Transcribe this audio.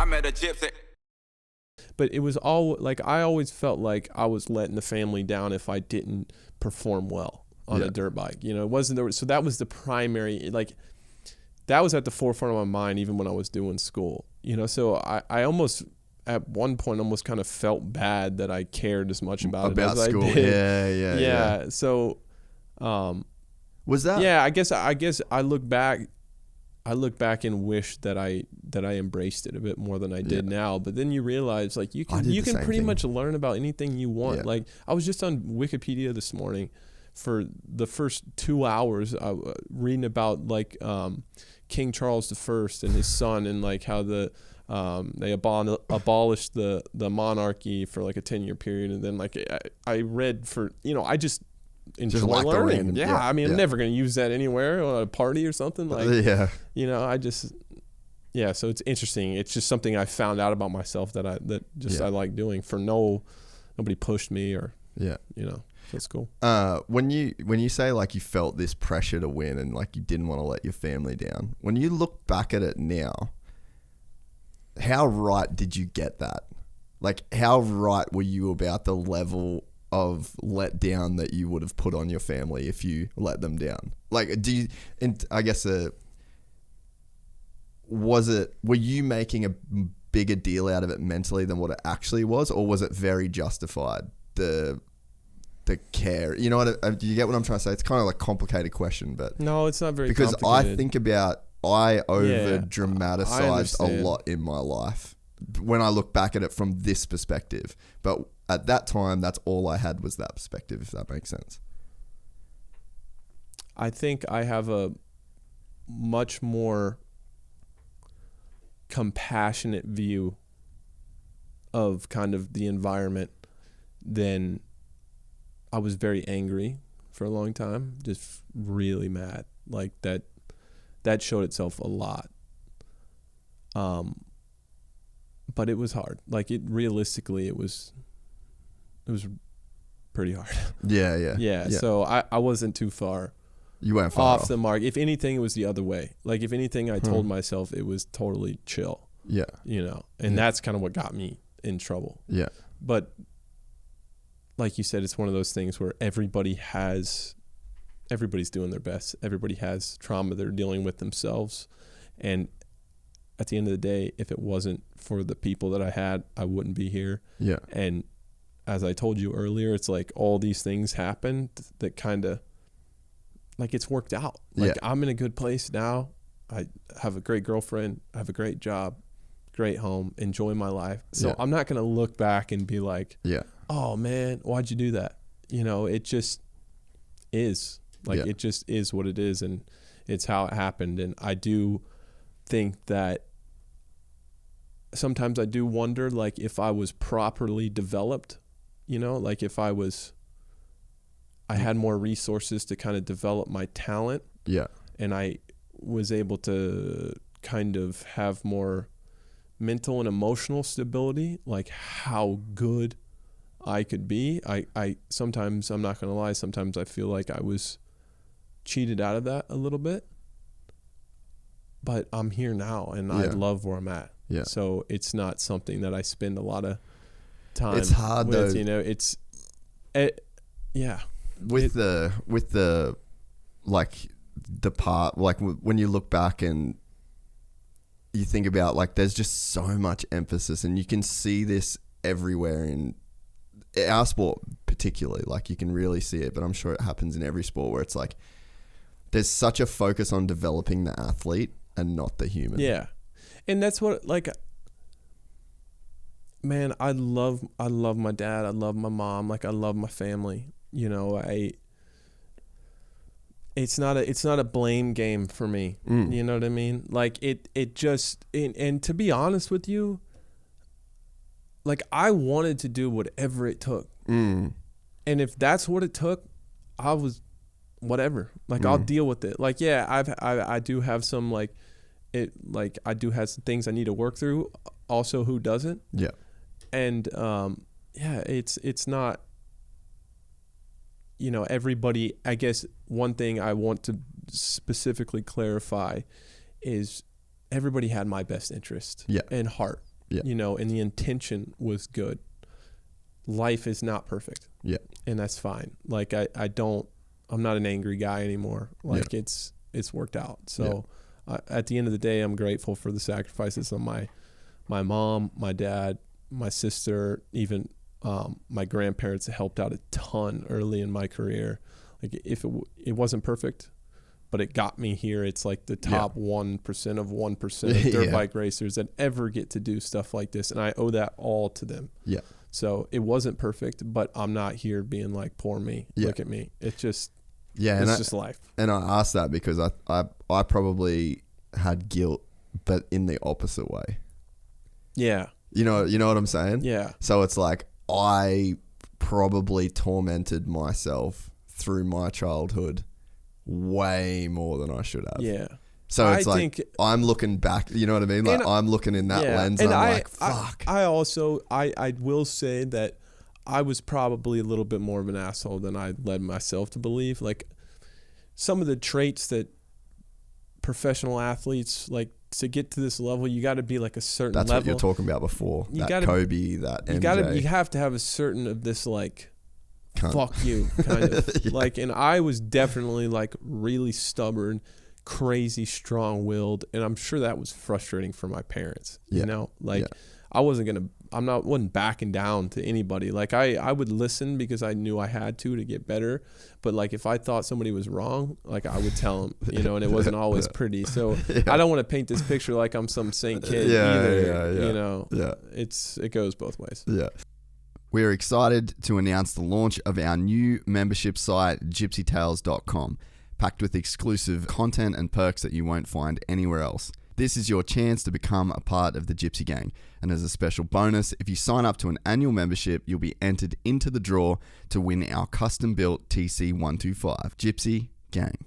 I met a Gypsy. But it was all like, I always felt like I was letting the family down if I didn't perform well on a dirt bike. You know, it wasn't there. So that was the primary, like, that was at the forefront of my mind even when I was doing school. You know, so I almost at one point almost kind of felt bad that I cared as much about it as school. I did. Yeah. So was that? Yeah, I guess I look back and wish that I embraced it a bit more than I did now. But then you realize, like, you can pretty much learn about anything you want. Yeah. Like, I was just on Wikipedia this morning for the first 2 hours reading about, like, King Charles I and his son, and like how they abolished the monarchy for like a 10-year period. And then, like, I read for, you know, I just enjoy like learning. I mean, I'm never going to use that anywhere or at a party or something. Like, you know, so it's interesting. It's just something I found out about myself that I like doing for nobody pushed me or, you know, that's cool. When you say, like, you felt this pressure to win and, like, you didn't want to let your family down, when you look back at it now, how right did you get that? Like, how right were you about the level of letdown that you would have put on your family if you let them down? Like, were you making a bigger deal out of it mentally than what it actually was, or was it very justified, the care? You know what? Do you get what I'm trying to say? It's kind of like a complicated question, but no, it's not very because complicated. I over dramatized a lot in my life when I look back at it from this perspective, but at that time, that's all I had was that perspective, if that makes sense. I think I have a much more compassionate view of kind of the environment than I was very angry for a long time, just really mad. Like that showed itself a lot. But it was hard. Like, realistically, it was pretty hard. Yeah. So I wasn't too far. You went far off the mark. If anything, it was the other way. Like, if anything, I told myself it was totally chill. Yeah. You know, and that's kind of what got me in trouble. Yeah. But like you said, it's one of those things where everybody's doing their best. Everybody has trauma they're dealing with themselves. And at the end of the day, if it wasn't for the people that I had, I wouldn't be here. Yeah. And as I told you earlier, it's like all these things happened that kind of, like, it's worked out. Like, I'm in a good place now. I have a great girlfriend. I have a great job, great home, enjoy my life. So I'm not going to look back and be like, oh man, why'd you do that? You know, it just is. Like, it just is what it is, and it's how it happened. And I do think that sometimes I do wonder, like, if I was properly developed, you know, like if I had more resources to kind of develop my talent. Yeah. And I was able to kind of have more mental and emotional stability, like how good I could be. I sometimes, I'm not going to lie, sometimes I feel like I was cheated out of that a little bit. But I'm here now, and I love where I'm at. Yeah. So it's not something that I spend a lot of time. It's hard with, though. You know, With the like the part, like when you look back and you think about, like, there's just so much emphasis, and you can see this everywhere in our sport particularly. Like, you can really see it, but I'm sure it happens in every sport where it's like there's such a focus on developing the athlete and not the human. Yeah. And that's what, like, man, I love my dad. I love my mom. Like, I love my family. You know, it's not a blame game for me. You know what I mean? Like, it just, and to be honest with you, like, I wanted to do whatever it took. And if that's what it took, I was whatever. Like, I'll deal with it. Like, yeah, I do have some, like, I do have some things I need to work through. Also, who doesn't? Yeah. And it's not, you know, everybody. I guess one thing I want to specifically clarify is everybody had my best interest in heart. you know, and the intention was good. Life is not perfect. Yeah. And that's fine. Like I'm not an angry guy anymore. Like it's worked out. So at the end of the day, I'm grateful for the sacrifices of my mom, my dad, my sister, even my grandparents helped out a ton early in my career. Like if it wasn't perfect, but it got me here. It's like the top 1% of 1% of dirt bike racers that ever get to do stuff like this. And I owe that all to them. Yeah. So it wasn't perfect, but I'm not here being like, poor me, look at me. It's just, it's just life. And I asked that because I probably had guilt, but in the opposite way. Yeah. You know what I'm saying? Yeah. So it's like, I probably tormented myself through my childhood way more than I should have. Yeah. So it's I'm looking back, you know what I mean? Like I'm looking in that lens and I'm like, fuck. I also will say that I was probably a little bit more of an asshole than I led myself to believe. Like some of the traits that professional athletes, like to get to this level, you got to be like a certain level. That's what you're talking about before. Kobe, that MJ. You have to have a certain of this like, fuck you kind of like, and I was definitely like really stubborn, crazy strong-willed, and I'm sure that was frustrating for my parents. You know, like I wasn't backing down to anybody. Like I would listen because I knew I had to get better, but like if I thought somebody was wrong, like I would tell them, you know, and it wasn't always pretty. So I don't want to paint this picture like I'm some saint kid either. You know, it goes both ways. Yeah. We're excited to announce the launch of our new membership site, gypsytales.com, packed with exclusive content and perks that you won't find anywhere else. This is your chance to become a part of the Gypsy Gang. And as a special bonus, if you sign up to an annual membership, you'll be entered into the draw to win our custom-built TC125. Gypsy Gang.